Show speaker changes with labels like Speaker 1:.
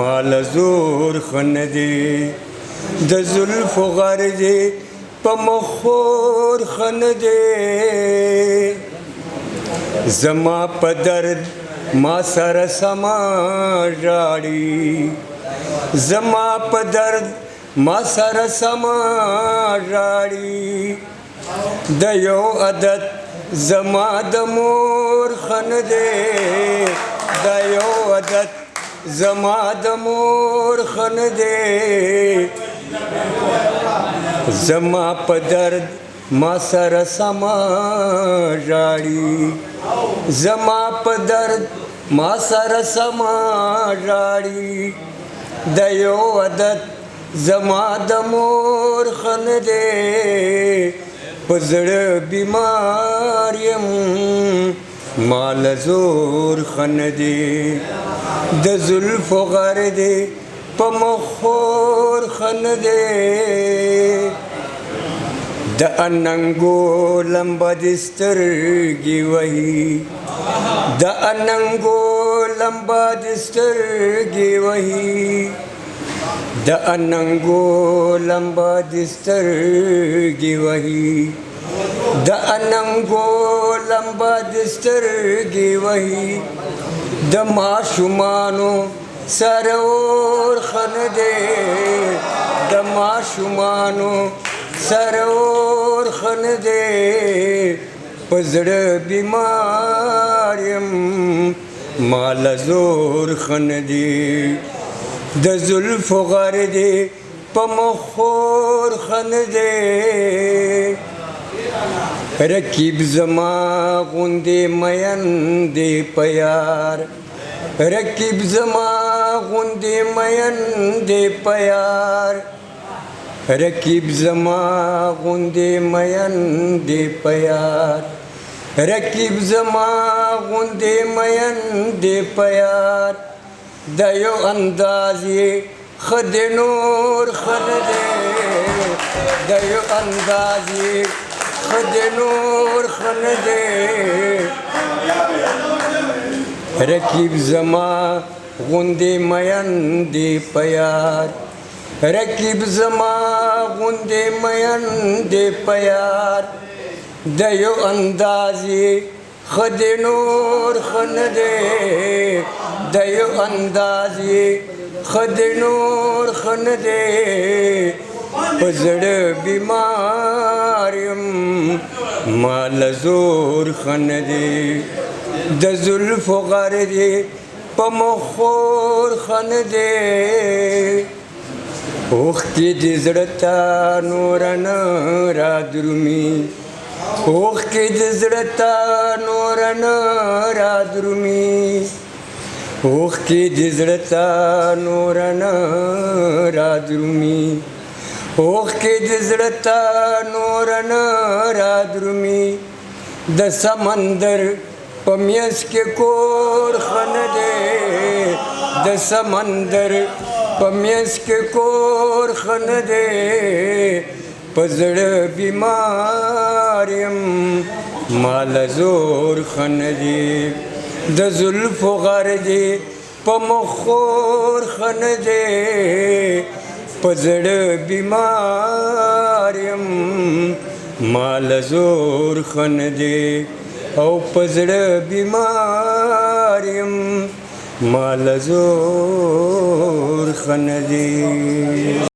Speaker 1: مال زور خندې د زلف غرضې په مخور خندې زما په درد ما سره سما ژاړي زما په درد ما سره سما ژاړي د یو عادت زما د مور خندې د یو عادت زما د مور خندې زما په درد ما سره سما ژاړي زما په درد ما سره سما ژاړي د یو عادت زما د مور خندې په زړه بیمار یم مال زور خندې د زلفو غرضې په مخور خندې د اننګو لمبه دې سترګې وهي د اننګو لمبه دې سترګې وهي د اننګو لمبه دې سترګې وهي د اننګو لمبه دې سترګې وهي د ماشومانو سره اور خندې د ماشومانو سره اور خندې په زړه بیمار یم مال زور خندې د زلفو غرضې په مخور خندې رقیب زما غوندې مین دې په یار رقیب زما غوندې مین دې په یار رقیب زما غوندې مین دې په یار رقیب زما غوندې مین دې په یار د یو انداز یې ښه د نور خندې د یو انداز یې ښه د نور خندې رقیب زما غوندې مین دې په یار رقیب زما غوندې مین دې په یار د یو انداز یې ښه د نور خندې د یو انداز یې ښه د نور خندې په زړه بیمار یم مال زور خندې د زلفو غرضې په مخور خندې اوښکې دې زړه ته نور نه رادرومي اوښکې دې زړه ته نور نه رادرومي اوښکې دې زړه ته نور نه رادرومي اوښکې دې زړه ته نور نه رادرومي د سمندر په میز کې کور خندې د سمندر په میز کې کور خندې په زړه بیمار یم مال زور خندې د زلفو غرضې په مخور خندې په زړه بیمار یم مال زور خندې او په زړه بیمار یم مال زور خندې